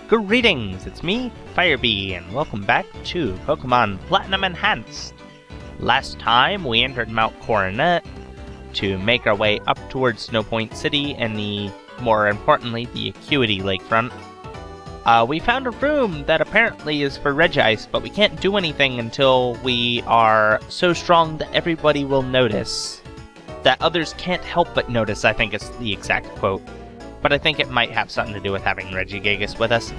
Greetings, it's me, Firebee, and welcome back to Pokemon Platinum Enhanced. Last time, we entered Mount Coronet to make our way up towards Snowpoint City and more importantly, the Acuity Lakefront. We found a room that apparently is for Regice, but we can't do anything until we are so strong that everybody will notice. That others can't help but notice, I think is the exact quote. But I think it might have something to do with having Regigigas with us.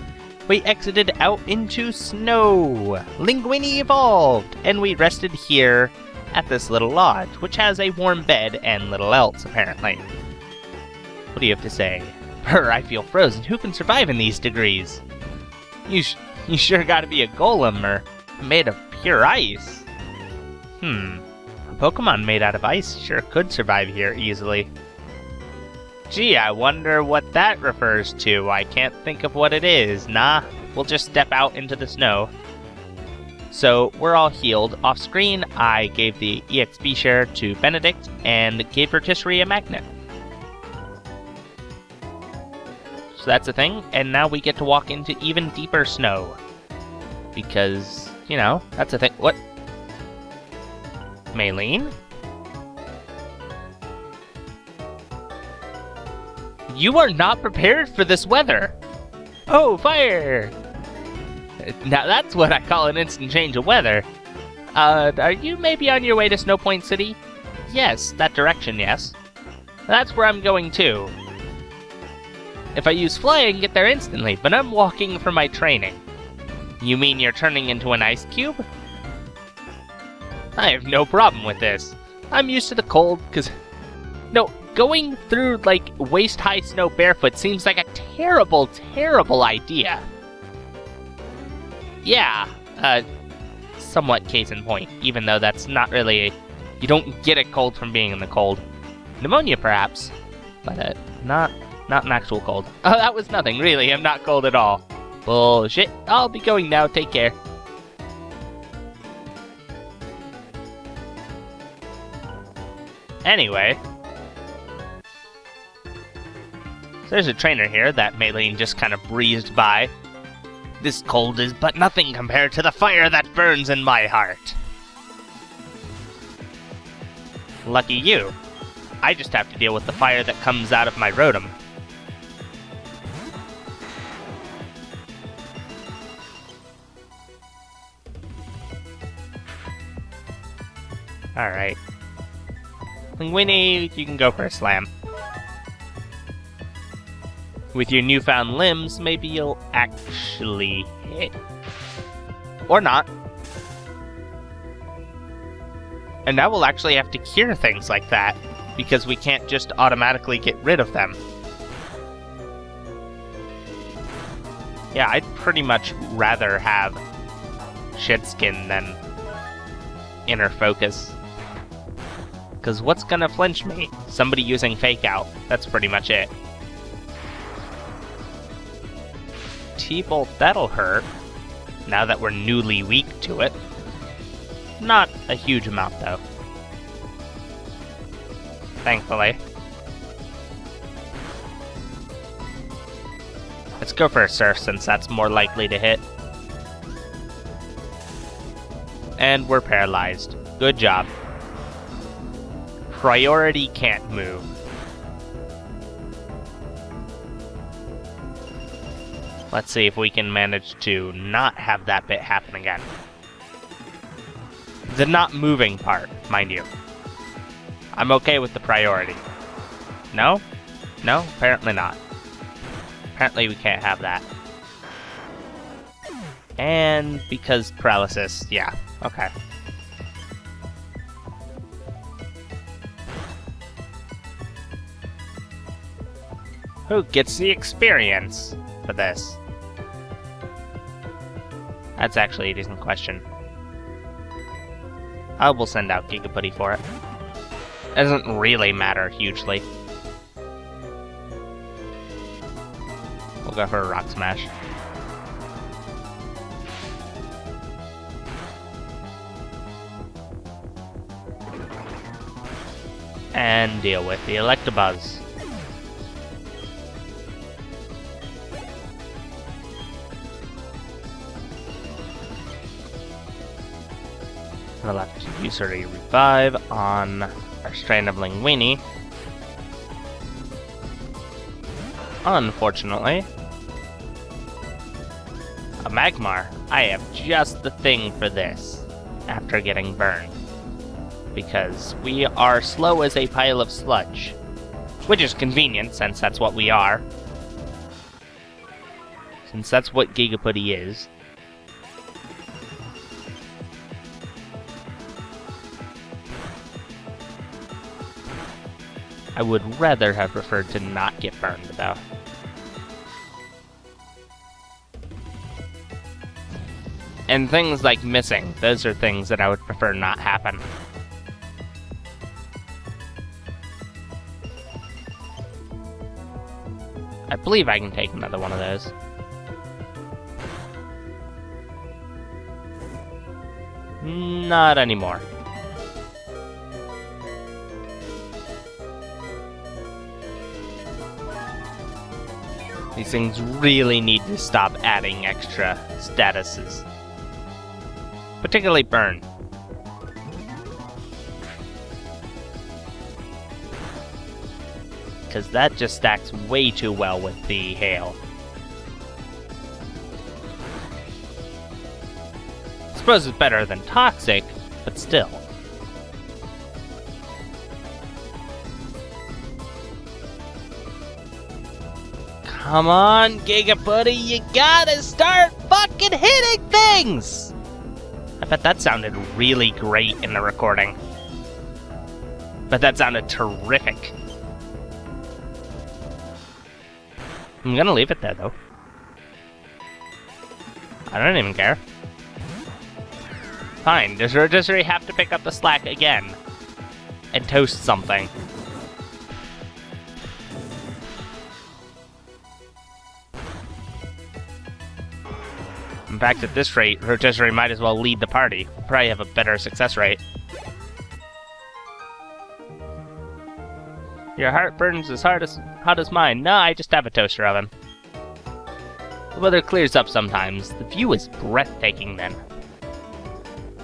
We exited out into snow! Linguini evolved! And we rested here at this little lodge, which has a warm bed and little else, apparently. What do you have to say? Brr, I feel frozen. Who can survive in these degrees? You sure gotta be a golem or made of pure ice. A Pokemon made out of ice sure could survive here easily. Gee, I wonder what that refers to. I can't think of what it is. Nah, we'll just step out into the snow. So, we're all healed. Off screen, I gave the EXP share to Benedict and gave Rotisserie a magnet. So that's a thing, and now we get to walk into even deeper snow. Because, you know, that's a thing. What? Maylene? You are not prepared for this weather! Oh, fire! Now that's what I call an instant change of weather. Are you maybe on your way to Snowpoint City? Yes, that direction, yes. That's where I'm going too. If I use fly, I can get there instantly, but I'm walking for my training. You mean you're turning into an ice cube? I have no problem with this. I'm used to the cold, No, going through, like, waist-high snow barefoot seems like a terrible, terrible idea. Yeah, somewhat case in point, even though that's not really you don't get a cold from being in the cold. Pneumonia, perhaps, but, not an actual cold. Oh, that was nothing, really, I'm not cold at all. Bullshit, I'll be going now, take care. Anyway, so there's a trainer here that Maylene just kind of breezed by. This cold is but nothing compared to the fire that burns in my heart. Lucky you. I just have to deal with the fire that comes out of my Rotom. Alright. Linguini, you can go for a slam. With your newfound limbs, maybe you'll actually hit. Or not. And now we'll actually have to cure things like that, because we can't just automatically get rid of them. Yeah, I'd pretty much rather have Shedskin than Inner Focus. Because what's gonna flinch me? Somebody using Fake Out. That's pretty much it. T-Bolt, that'll hurt, now that we're newly weak to it. Not a huge amount, though. Thankfully. Let's go for a Surf, since that's more likely to hit. And we're paralyzed. Good job. Priority can't move. Let's see if we can manage to not have that bit happen again. The not moving part, mind you. I'm okay with the priority. No? No? Apparently not. Apparently we can't have that. And because paralysis, yeah, okay. Who gets the experience for this? That's actually a decent question. I will send out Gigaputty for it. It doesn't really matter hugely. We'll go for a Rock Smash. And deal with the Electabuzz. We'll have to use a revive on our Strand of Linguini. Unfortunately. A Magmar. I have just the thing for this after getting burned. Because we are slow as a pile of sludge. Which is convenient, since that's what we are. Since that's what Gigaputty is. I would rather have preferred to not get burned, though. And things like missing, those are things that I would prefer not happen. I believe I can take another one of those. Not anymore. These things really need to stop adding extra statuses. Particularly burn. Because that just stacks way too well with the hail. I suppose it's better than toxic, but still. Come on, Gigaputty, you gotta start fucking hitting things! I bet that sounded really great in the recording. But that sounded terrific. I'm gonna leave it there, though. I don't even care. Fine, does Rotisserie have to pick up the slack again? And toast something? In fact, at this rate, Rotisserie might as well lead the party. Probably have a better success rate. Your heart burns as hot as mine. No, I just have a toaster oven. The weather clears up sometimes. The view is breathtaking then.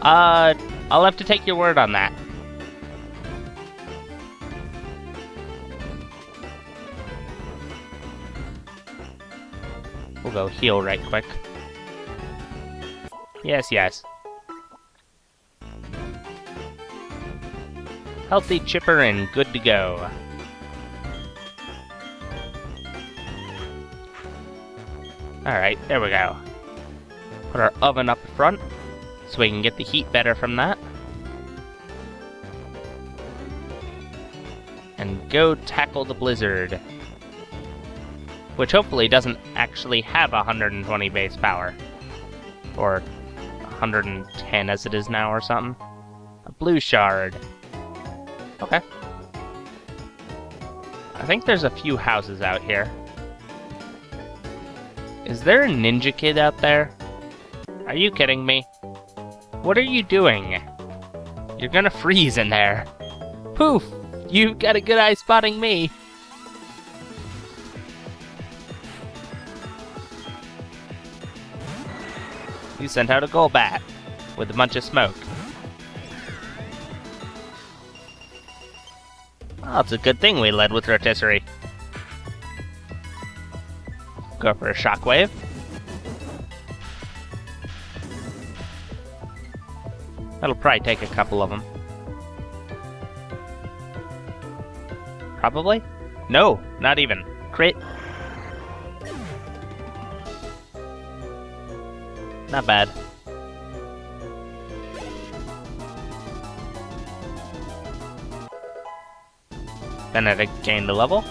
I'll have to take your word on that. We'll go heal right quick. Yes, yes. Healthy, chipper, and good to go. Alright, there we go. Put our oven up front, so we can get the heat better from that. And go tackle the blizzard. Which hopefully doesn't actually have 120 base power. Or 110 as it is now or something. A blue shard. Okay. I think there's a few houses out here. Is there a ninja kid out there? Are you kidding me? What are you doing? You're gonna freeze in there. Poof! You've got a good eye spotting me. You sent out a Golbat with a bunch of smoke. Well, it's a good thing we led with Rotisserie. Go for a Shockwave. That'll probably take a couple of them. Probably? No, not even. Crit. Not bad. Benedict gained a level.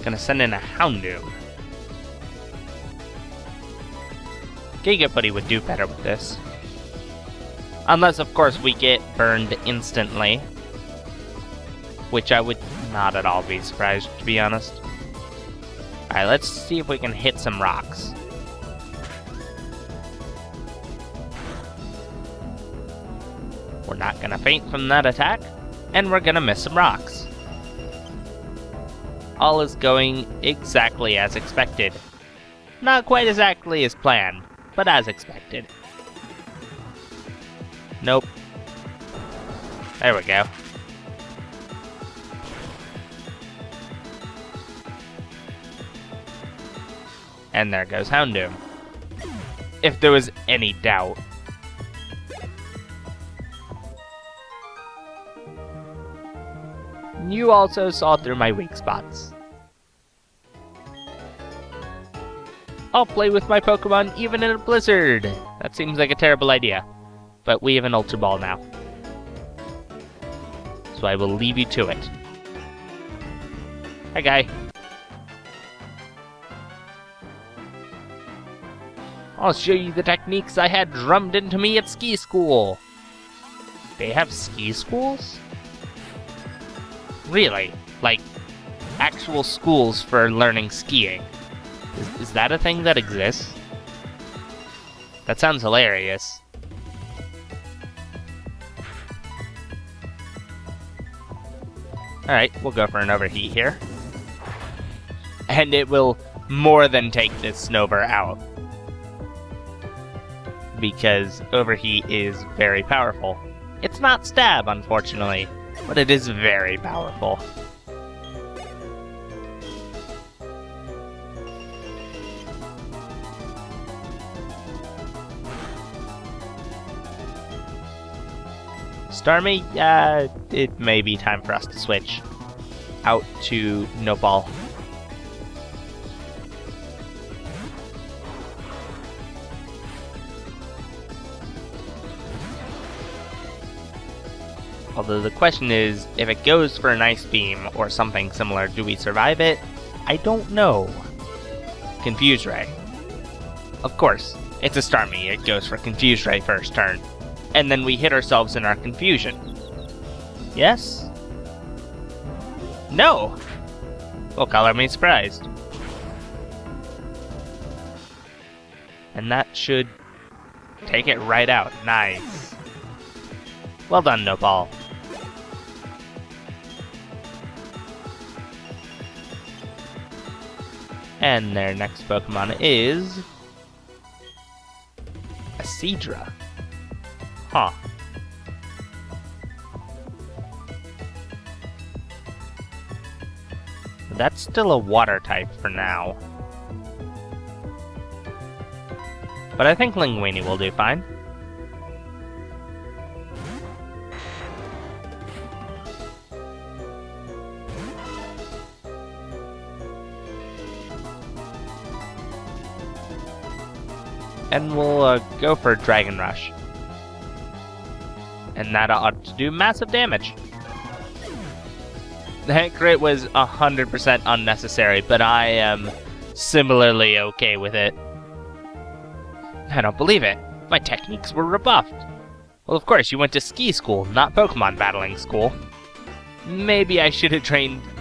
Gonna send in a Houndoom. Gigaputty would do better with this. Unless, of course, we get burned instantly. Which I would not at all be surprised, to be honest. Alright, let's see if we can hit some rocks. We're not gonna faint from that attack, and we're gonna miss some rocks. All is going exactly as expected. Not quite exactly as planned, but as expected. Nope. There we go. And there goes Houndoom. If there was any doubt. You also saw through my weak spots. I'll play with my Pokemon even in a blizzard. That seems like a terrible idea. But we have an Ultra Ball now. So I will leave you to it. Hi, guy. I'll show you the techniques I had drummed into me at ski school. They have ski schools? Really? Like, actual schools for learning skiing? Is that a thing that exists? That sounds hilarious. Alright, we'll go for an overheat here. And it will more than take this Snover out. Because overheat is very powerful. It's not stab, unfortunately, but it is very powerful. Starmie, it may be time for us to switch out to Nopal. Although the question is, if it goes for an Ice Beam or something similar, do we survive it? I don't know. Confuse Ray. Of course, it's a Starmie, it goes for Confuse Ray first turn. And then we hit ourselves in our confusion. Yes? No! Well, color me surprised. And that should take it right out. Nice. Well done, Nopal. And their next Pokemon is a Seadra. Huh. That's still a water type for now. But I think Linguini will do fine. And we'll go for Dragon Rush. And that ought to do massive damage. That crit was 100% unnecessary, but I am similarly okay with it. I don't believe it. My techniques were rebuffed. Well, of course, you went to ski school, not Pokemon battling school. Maybe I should have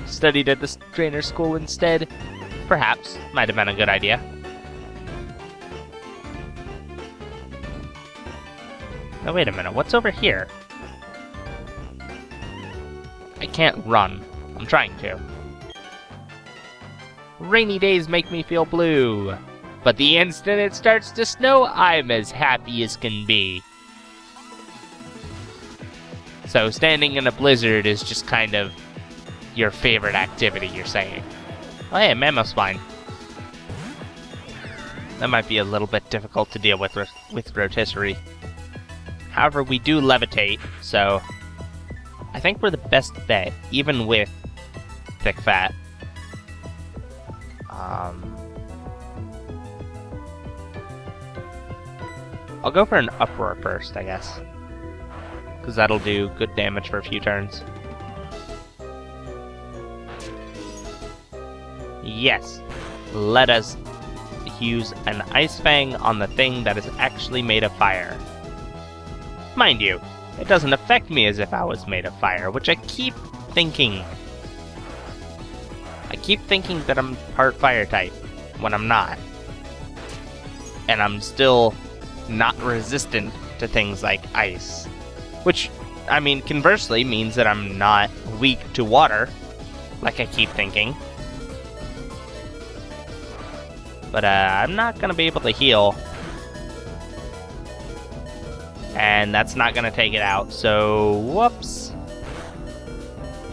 studied at the trainer school instead. Perhaps. Might have been a good idea. Now wait a minute, what's over here? I can't run. I'm trying to. Rainy days make me feel blue. But the instant it starts to snow, I'm as happy as can be. So standing in a blizzard is just kind of your favorite activity, you're saying. Oh hey, Mammothspine. That might be a little bit difficult to deal with Rotisserie. However, we do levitate, so I think we're the best bet, even with Thick Fat. I'll go for an Uproar first, I guess. Because that'll do good damage for a few turns. Yes! Let us use an Ice Fang on the thing that is actually made of fire. Mind you, it doesn't affect me as if I was made of fire, which I keep thinking. I keep thinking that I'm part fire type, when I'm not. And I'm still not resistant to things like ice. Which, I mean, conversely means that I'm not weak to water, like I keep thinking. But I'm not gonna be able to heal. And that's not gonna take it out, so whoops.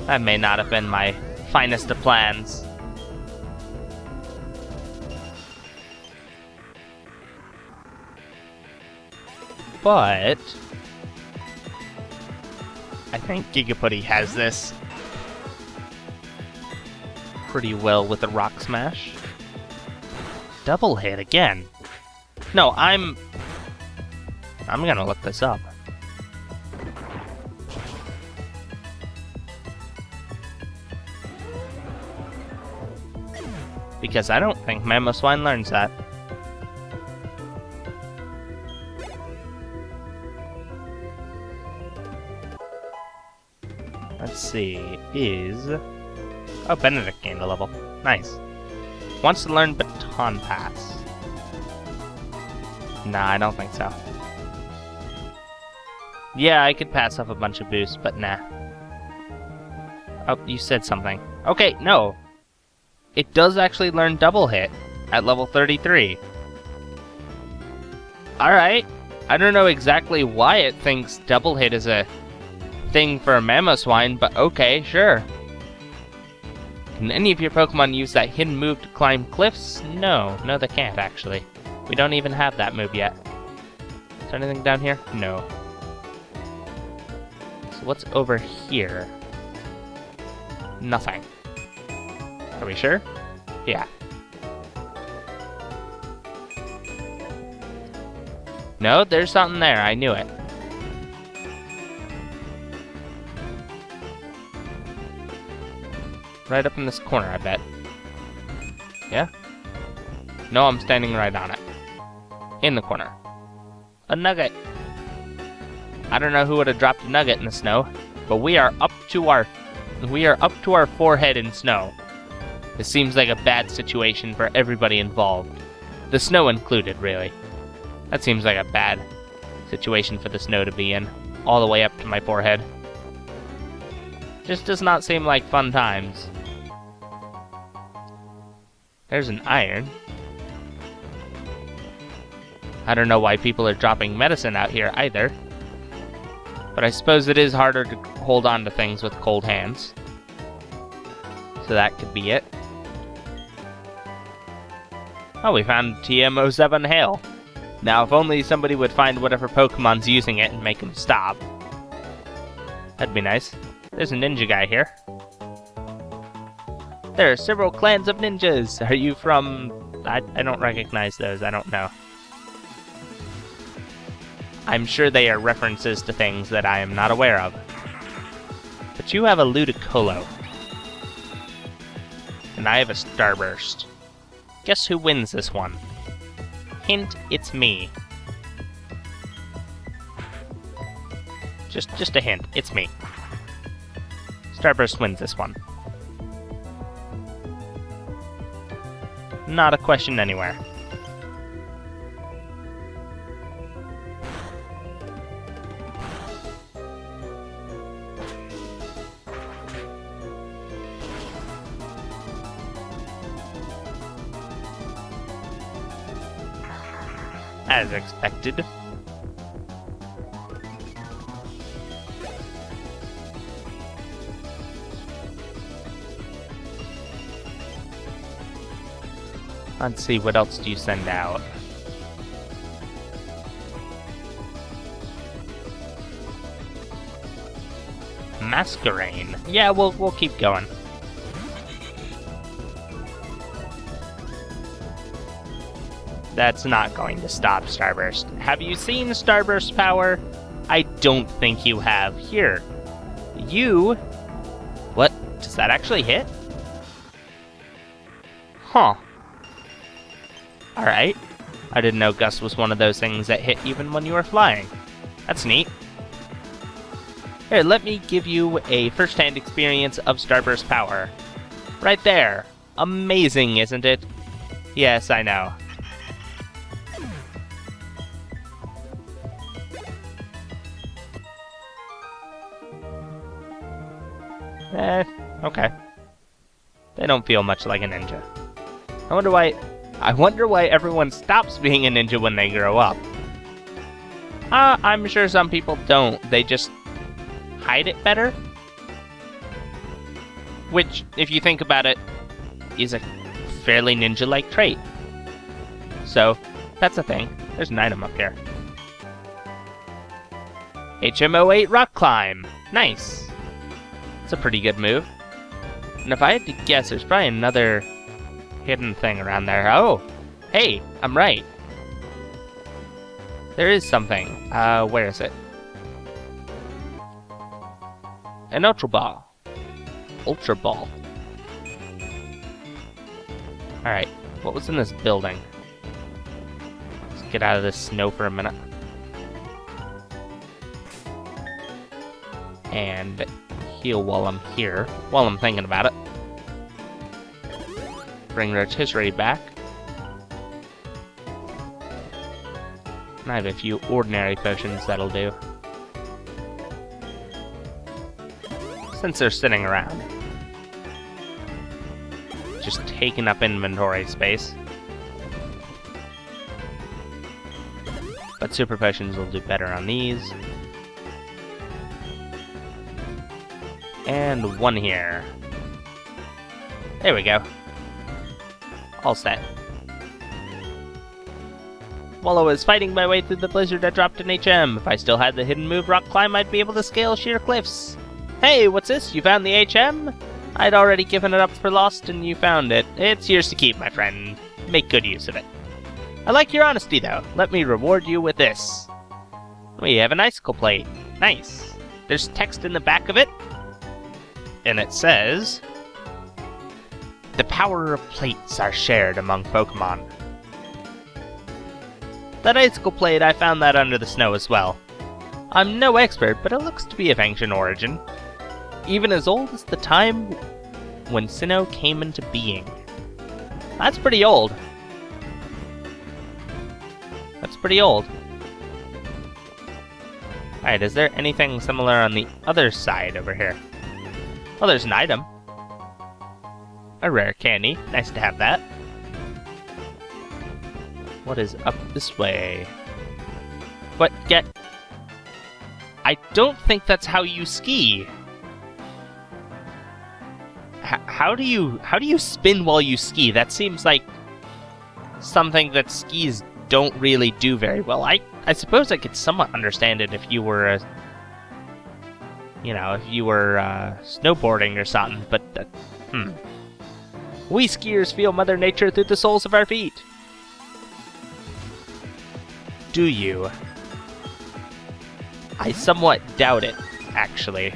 That may not have been my finest of plans. But I think Gigaputty has this pretty well with a Rock Smash. Double hit again. No, I'm gonna look this up. Because I don't think Mamoswine learns that. Let's see, oh, Benedict gained a level. Nice. Wants to learn Baton Pass. Nah, I don't think so. Yeah, I could pass off a bunch of boosts, but nah. Oh, you said something. Okay, no. It does actually learn Double Hit at level 33. Alright. I don't know exactly why it thinks Double Hit is a thing for Mamoswine, but okay, sure. Can any of your Pokemon use that hidden move to climb cliffs? No, they can't actually. We don't even have that move yet. Is there anything down here? No. So what's over here? Nothing. Are we sure? Yeah. No, there's something there. I knew it. Right up in this corner, I bet. Yeah? No, I'm standing right on it. In the corner. A nugget. I don't know who would have dropped a nugget in the snow, but we are up to our forehead in snow. This seems like a bad situation for everybody involved. The snow included, really. That seems like a bad situation for the snow to be in. All the way up to my forehead. Just does not seem like fun times. There's an iron. I don't know why people are dropping medicine out here either. But I suppose it is harder to hold on to things with cold hands. So that could be it. Oh, we found TM07 Hail. Now, if only somebody would find whatever Pokemon's using it and make them stop. That'd be nice. There's a ninja guy here. There are several clans of ninjas. Are you from... I don't recognize those. I don't know. I'm sure they are references to things that I am not aware of. But you have a Ludicolo. And I have a Starburst. Guess who wins this one? Hint, it's me. Just a hint, it's me. Starburst wins this one. Not a question anywhere. As expected. Let's see, what else do you send out? Masquerain. Yeah, we'll keep going. That's not going to stop Starburst. Have you seen Starburst power? I don't think you have. Here. You... What? Does that actually hit? Huh. Alright. I didn't know Gust was one of those things that hit even when you were flying. That's neat. Here, let me give you a first-hand experience of Starburst power. Right there. Amazing, isn't it? Yes, I know. Okay. They don't feel much like a ninja. I wonder why... I wonder why everyone stops being a ninja when they grow up. I'm sure some people don't. They just hide it better. Which, if you think about it, is a fairly ninja-like trait. So, that's a thing. There's an item up here. HMO8 Rock Climb. Nice. It's a pretty good move. And if I had to guess, there's probably another hidden thing around there. Oh! Hey! I'm right. There is something. Where is it? An Ultra Ball. Ultra Ball. Alright, what was in this building? Let's get out of this snow for a minute. And heal while I'm here, while I'm thinking about it. Bring rotisserie back. And I have a few ordinary potions that'll do. Since they're sitting around. Just taking up inventory space. But super potions will do better on these. And one here. There we go. All set. While I was fighting my way through the blizzard, I dropped an HM. If I still had the hidden move Rock Climb, I'd be able to scale sheer cliffs. Hey, what's this? You found the HM? I'd already given it up for lost, and you found it. It's yours to keep, my friend. Make good use of it. I like your honesty, though. Let me reward you with this. We have an icicle plate. Nice. There's text in the back of it. And it says, the power of plates are shared among Pokemon. That icicle plate, I found that under the snow as well. I'm no expert, but it looks to be of ancient origin. Even as old as the time when Sinnoh came into being. That's pretty old. That's pretty old. Alright, is there anything similar on the other side over here? Oh, there's an item. A rare candy. Nice to have that. What is up this way? But get... I don't think that's how you ski. How do you spin while you ski? That seems like something that skis don't really do very well. I suppose I could somewhat understand it if you were a... if you were snowboarding or something, but... We skiers feel Mother Nature through the soles of our feet. Do you? I somewhat doubt it, actually.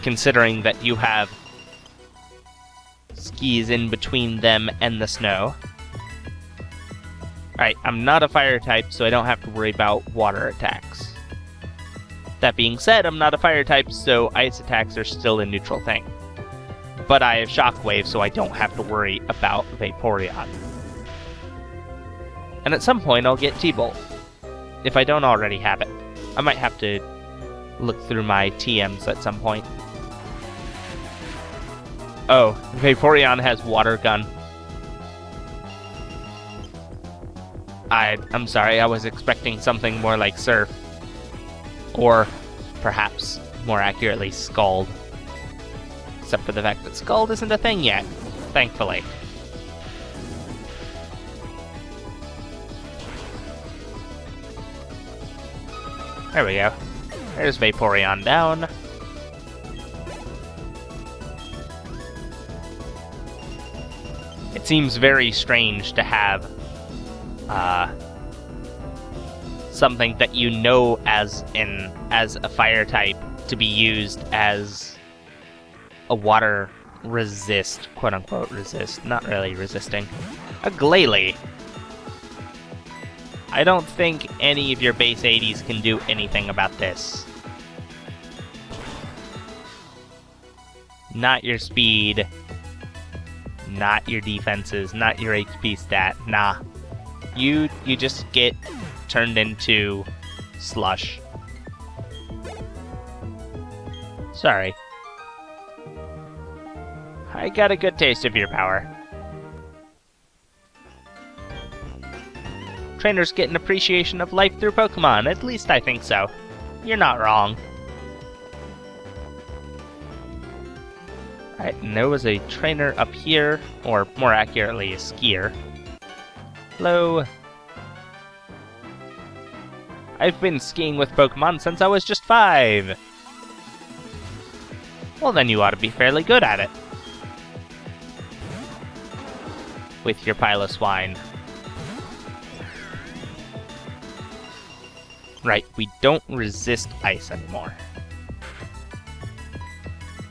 Considering that you have skis in between them and the snow. Alright, I'm not a fire type, so I don't have to worry about water attacks. That being said, I'm not a fire type, so ice attacks are still a neutral thing. But I have Shockwave, so I don't have to worry about Vaporeon. And at some point, I'll get T-Bolt. If I don't already have it. I might have to look through my TMs at some point. Oh, Vaporeon has Water Gun. I'm sorry, I was expecting something more like Surf. Or, perhaps, more accurately, Scald. Except for the fact that Scald isn't a thing yet, thankfully. There we go. There's Vaporeon down. It seems very strange to have something that you know as a fire type to be used as a water resist, quote unquote resist, not really resisting. A Glalie. I don't think any of your base 80s can do anything about this. Not your speed. Not your defenses. Not your HP stat. Nah. You just get turned into slush. Sorry. I got a good taste of your power. Trainers get an appreciation of life through Pokemon. At least I think so. You're not wrong. Alright, and there was a trainer up here, or more accurately, a skier. Hello. I've been skiing with Pokemon since I was just 5. Well, then you ought to be fairly good at it. With your Piloswine. Right, we don't resist ice anymore.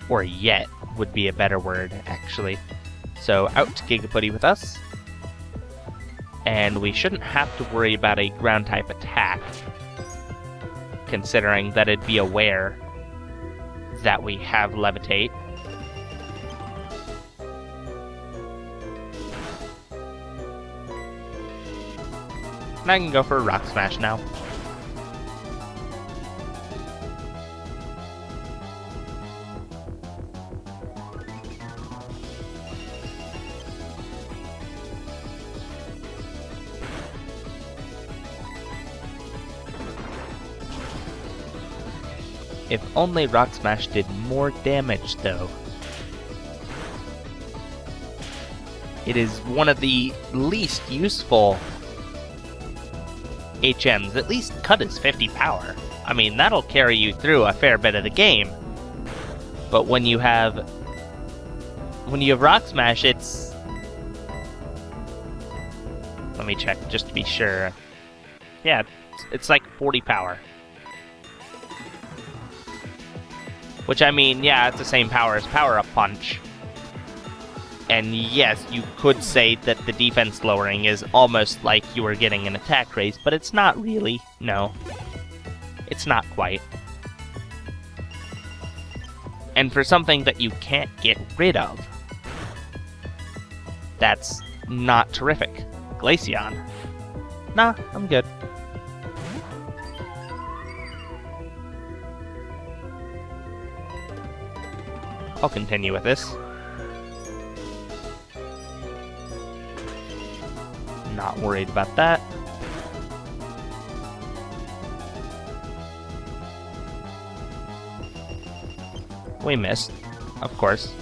Or yet would be a better word, actually. So out to Gigaputty with us. And we shouldn't have to worry about a ground-type attack, considering that it'd be aware that we have Levitate. And I can go for a Rock Smash now. If only Rock Smash did more damage, though. It is one of the least useful HMs. At least Cut is 50 power. I mean, that'll carry you through a fair bit of the game. But when you have Rock Smash, it's... Let me check just to be sure. Yeah, it's like 40 power. Which, I mean, yeah, it's the same power as Power Up Punch. And yes, you could say that the defense lowering is almost like you were getting an attack raise, but it's not really. No. It's not quite. And for something that you can't get rid of, that's not terrific. Glaceon. Nah, I'm good. I'll continue with this. Not worried about that. We missed, of course.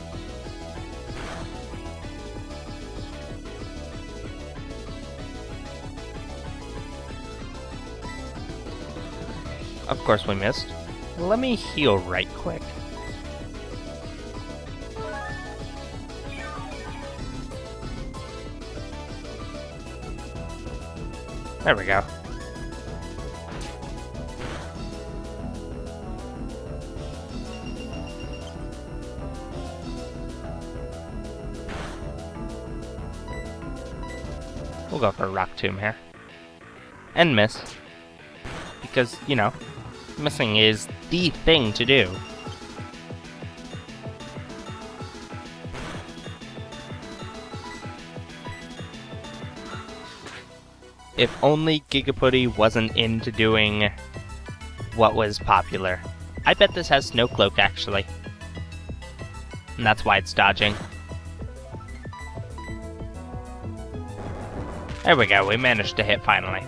Of course we missed. Let me heal right quick. There we go. We'll go for a Rock Tomb here. And miss. Because, you know, missing is the thing to do. If only Gigaputty wasn't into doing what was popular. I bet this has Snow Cloak, actually. And that's why it's dodging. There we go, we managed to hit finally.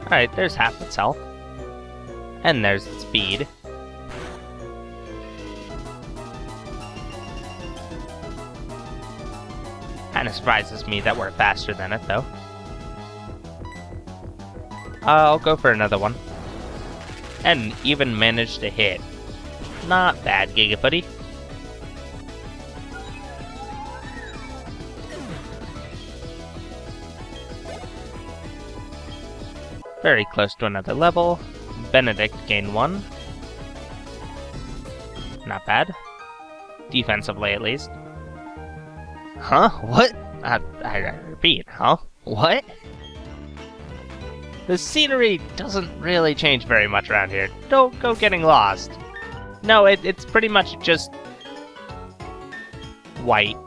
Alright, there's half its health. And there's its speed. Kinda surprises me that we're faster than it, though. I'll go for another one. And even managed to hit. Not bad, Gigaputty. Very close to another level. Benedict gained 1. Not bad. Defensively, at least. Huh? What? I repeat, huh? What? The scenery doesn't really change very much around here. Don't go getting lost. No, it's pretty much just white.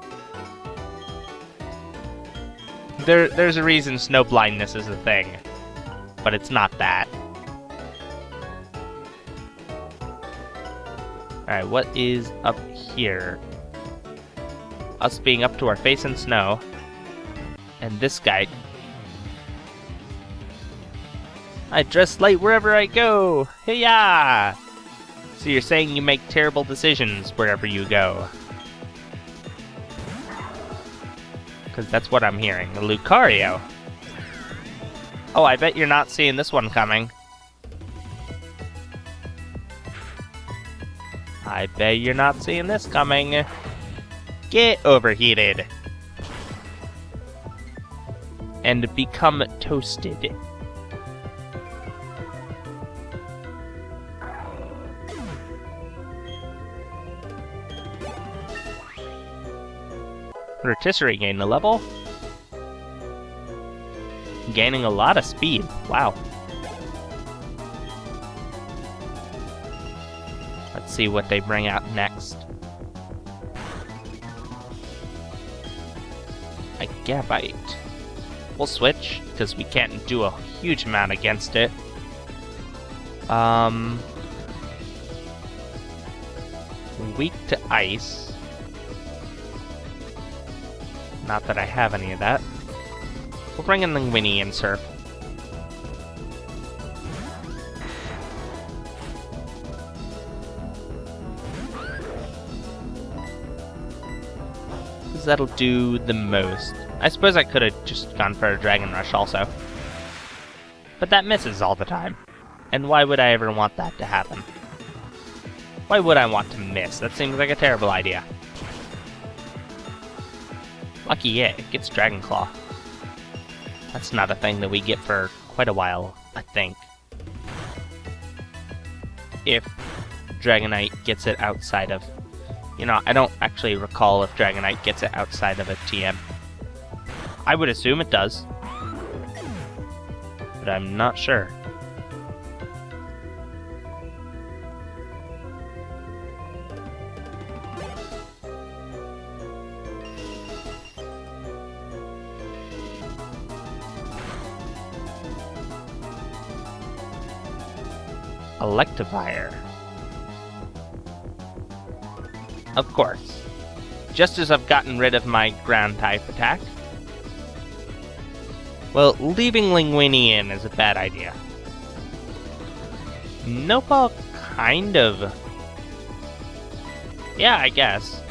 There's a reason snow blindness is a thing, but it's not that. Alright, what is up here? us being up to our face in snow. And this guy... I dress light wherever I go! Hey-ya! So you're saying you make terrible decisions wherever you go. Because that's what I'm hearing. A Lucario. Oh, I bet you're not seeing this one coming. I bet you're not seeing this coming. Get overheated. And become toasted. Rotisserie gained a level. Gaining a lot of speed. Wow. Let's see what they bring out next. A Gabite. We'll switch, because we can't do a huge amount against it. Weak to ice. Not that I have any of that. We'll bring in Linguini and Surf. Because that'll do the most. I suppose I could have just gone for a Dragon Rush also. But that misses all the time. And why would I ever want that to happen? Why would I want to miss? That seems like a terrible idea. Lucky it gets Dragon Claw. That's not a thing that we get for quite a while, I think. If Dragonite gets it outside of... You know, I don't actually recall if Dragonite gets it outside of a TM. I would assume it does. But I'm not sure. Electivire. Of course. Just as I've gotten rid of my ground type attack. Well, leaving Linguini in is a bad idea. Nopal kind of... Yeah, I guess.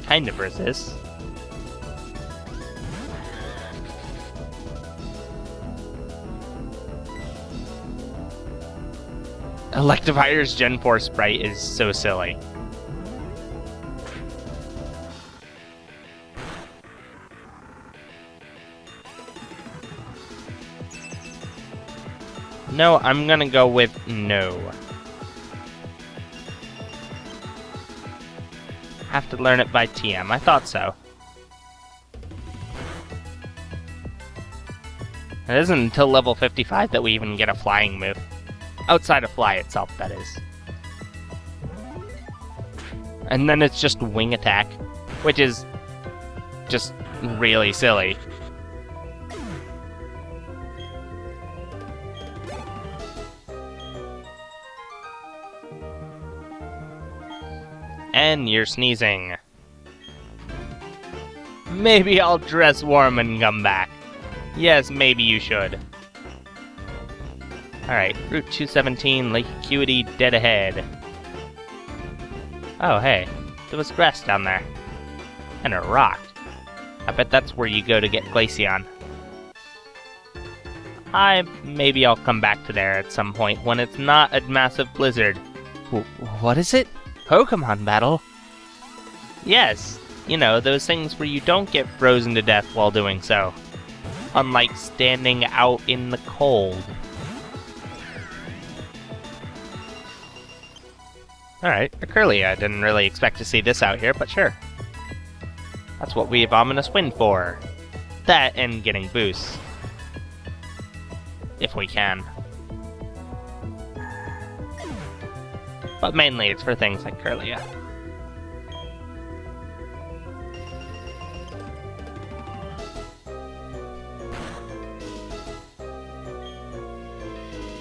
Kind of resists. Electivire's Gen 4 sprite is so silly. No, I'm gonna go with no. Have to learn it by TM. I thought so. It isn't until level 55 that we even get a flying move. Outside of Fly itself, that is. And then it's just Wing Attack, which is just really silly. And you're sneezing. Maybe I'll dress warm and come back. Yes, maybe you should. Alright, Route 217, Lake Acuity, dead ahead. Oh, hey, there was grass down there. And a rock. I bet that's where you go to get Glaceon. Maybe I'll come back to there at some point when it's not a massive blizzard. What is it? Pokemon battle? Yes, you know, those things where you don't get frozen to death while doing so. Unlike standing out in the cold. Alright, a Curly. I didn't really expect to see this out here, but sure. That's what we have Ominous Wind for. That and getting boosts. If we can. But mainly it's for things like Curlia.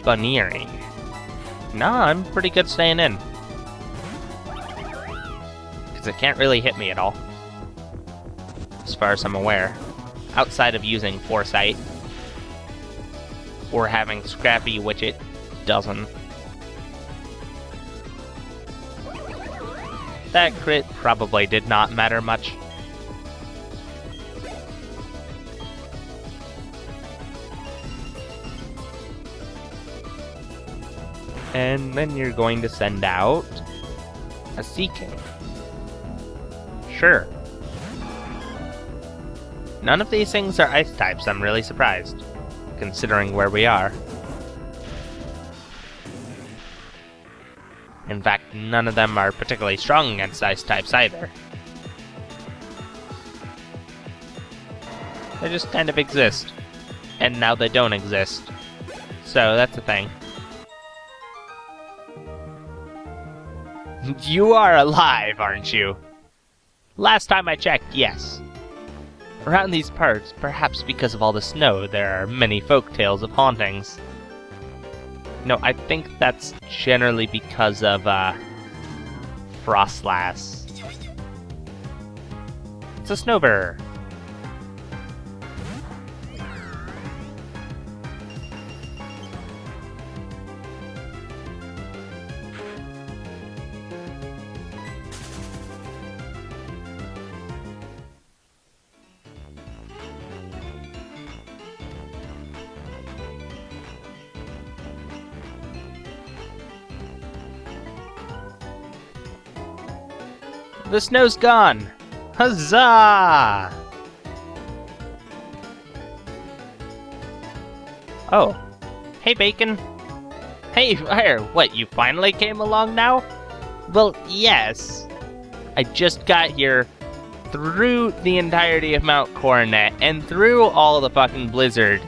Buneering. Nah, I'm pretty good staying in. because it can't really hit me at all, as far as I'm aware, outside of using Foresight, or having Scrappy, which it doesn't. That crit probably did not matter much. And then you're going to send out a Sea King. Sure. None of these things are ice types. I'm really surprised, considering where we are. In fact, none of them are particularly strong against ice types either. They just kind of exist. And now they don't exist. So that's a thing. You are alive, aren't you? Last time I checked, yes. Around these parts, perhaps because of all the snow, there are many folk tales of hauntings. No, I think that's generally because of, Frostlass. It's a Snowbird. The snow's gone! Huzzah! Oh. Hey, Bacon. Hey, Fire, what, you finally came along now? Well, yes. I just got here through the entirety of Mount Coronet and through all the fucking blizzard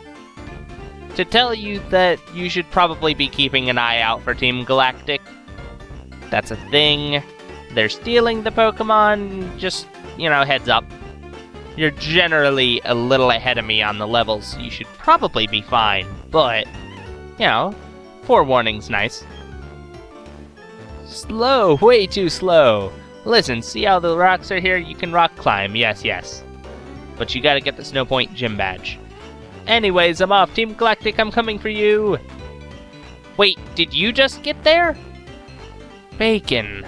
to tell you that you should probably be keeping an eye out for Team Galactic. That's a thing. They're stealing the Pokemon, just, you know, heads up. You're generally a little ahead of me on the levels, so you should probably be fine, but, you know, forewarning's nice. Slow, way too slow. Listen, see how the rocks are here? You can rock climb, yes, yes. But you gotta get the Snow Point gym badge. Anyways, I'm off. Team Galactic, I'm coming for you. Wait, did you just get there? Bacon.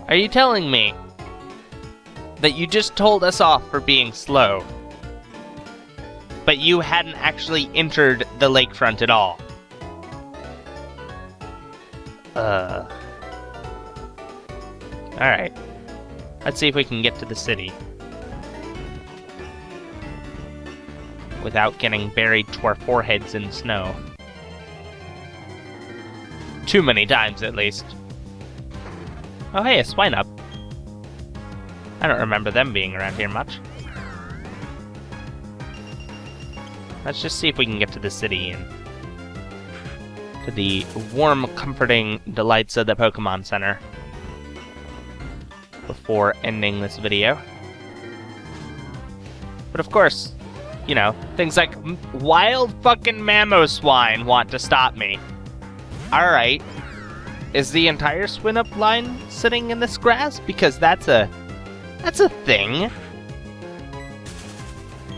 Are you telling me that you just told us off for being slow, but you hadn't actually entered the lakefront at all? Alright. Let's see if we can get to the city without getting buried to our foreheads in snow. Too many times, at least. Oh hey, a Swinub. I don't remember them being around here much. Let's just see if we can get to the city and to the warm, comforting delights of the Pokemon Center before ending this video. But of course, you know, things like wild fucking Mamoswine want to stop me. Alright. Is the entire Swinub line sitting in this grass? Because that's a thing.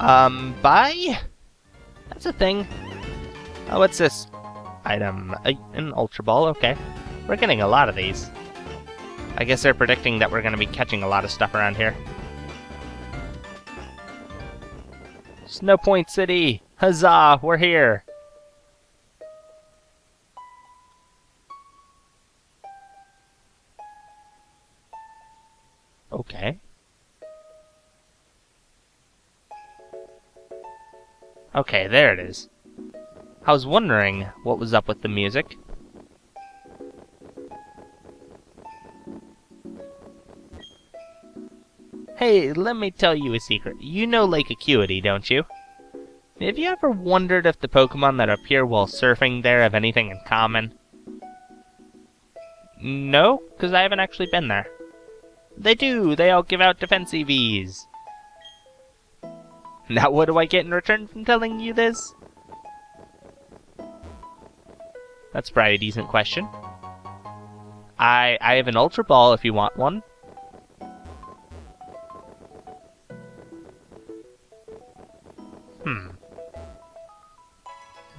Bye? That's a thing. Oh, what's this item? An Ultra Ball, okay. We're getting a lot of these. I guess they're predicting that we're going to be catching a lot of stuff around here. Snow Point City! Huzzah! We're here! Okay. Okay, there it is. I was wondering what was up with the music. Hey, let me tell you a secret. You know Lake Acuity, don't you? Have you ever wondered if the Pokemon that appear while surfing there have anything in common? No, because I haven't actually been there. They do! They all give out defense EVs! Now what do I get in return from telling you this? That's probably a decent question. I have an Ultra Ball if you want one.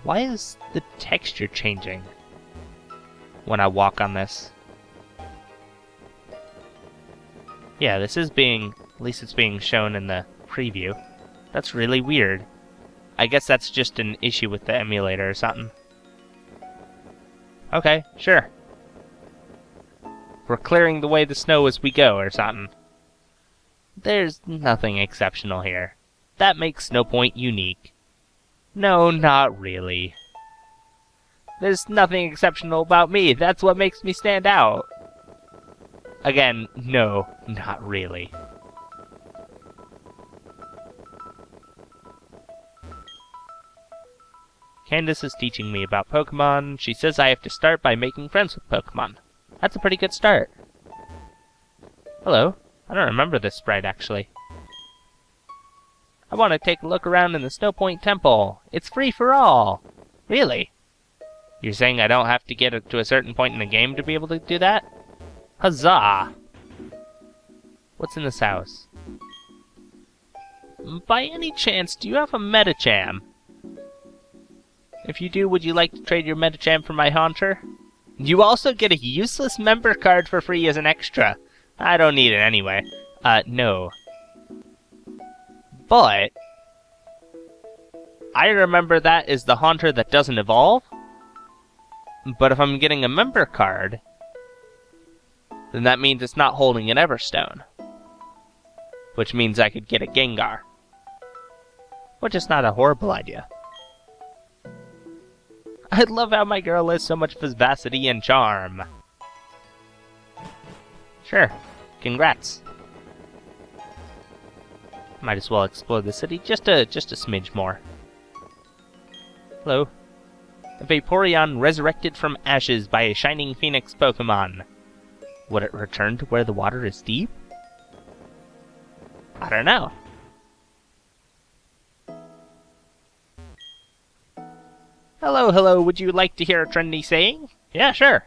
Why is the texture changing when I walk on this? Yeah, this is being... At least it's being shown in the preview. That's really weird. I guess that's just an issue with the emulator or something. Okay, sure. We're clearing the way the snow as we go or something. There's nothing exceptional here. That makes Snow Point unique. No, not really. There's nothing exceptional about me. That's what makes me stand out. Again, no, not really. Candace is teaching me about Pokemon. She says I have to start by making friends with Pokemon. That's a pretty good start. Hello. I don't remember this sprite, actually. I want to take a look around in the Snow Point Temple. It's free for all. Really? You're saying I don't have to get to a certain point in the game to be able to do that? Huzzah! What's in this house? By any chance, do you have a Medicham? If you do, would you like to trade your Medicham for my Haunter? You also get a useless member card for free as an extra. I don't need it anyway. No. But I remember that is the Haunter that doesn't evolve. But if I'm getting a member card, then that means it's not holding an Everstone. Which means I could get a Gengar. Which is not a horrible idea. I love how my girl has so much vivacity and charm. Sure. Congrats. Might as well explore the city just a smidge more. Hello. A Vaporeon resurrected from ashes by a Shining Phoenix Pokemon. Would it return to where the water is deep? I don't know. Hello, hello, would you like to hear a trendy saying? Yeah, sure.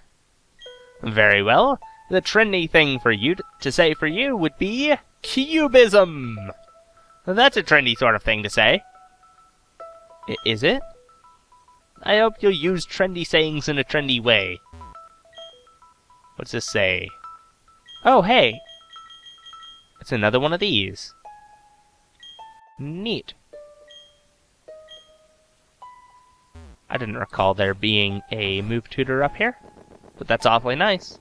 Very well. The trendy thing for you to say for you would be cubism. That's a trendy sort of thing to say. Is it? I hope you'll use trendy sayings in a trendy way. What's this say? Oh, hey! It's another one of these. Neat. I didn't recall there being a move tutor up here, but that's awfully nice.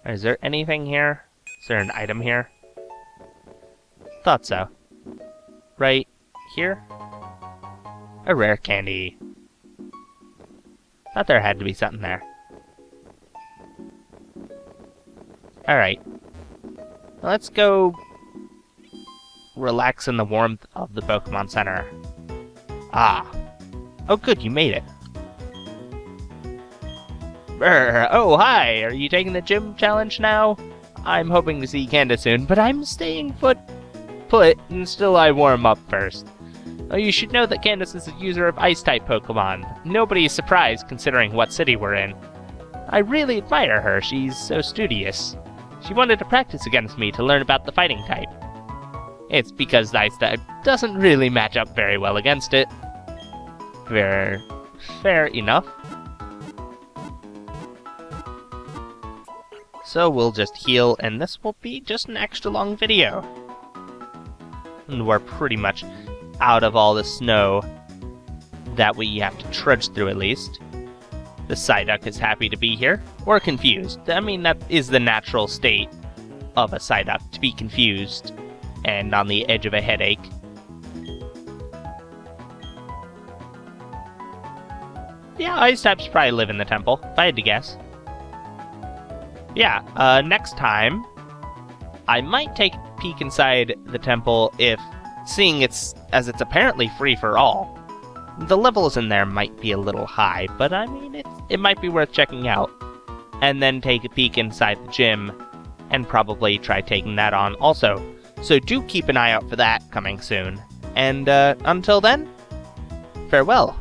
Is there anything here? Is there an item here? Thought so. Right here? A rare candy. Thought there had to be something there. Alright. Let's go relax in the warmth of the Pokemon Center. Ah. Oh good, you made it. Brr. Oh, hi! Are you taking the gym challenge now? I'm hoping to see Candace soon, but I'm staying put, and still I warm up first. Oh, you should know that Candace is a user of Ice-type Pokemon. Nobody is surprised considering what city we're in. I really admire her, she's so studious. She wanted to practice against me to learn about the fighting type. It's because the Ice-type doesn't really match up very well against it. Fair enough. So we'll just heal, and this will be just an extra long video. And we're pretty much out of all the snow that we have to trudge through at least. The Psyduck is happy to be here, or confused. I mean, that is the natural state of a Psyduck, to be confused and on the edge of a headache. Yeah, Ice-types probably live in the temple, if I had to guess. Yeah, next time, I might take a peek inside the temple if, seeing it's apparently free for all, the levels in there might be a little high, but I mean, it might be worth checking out. And then take a peek inside the gym, and probably try taking that on also. So do keep an eye out for that coming soon. And until then, farewell.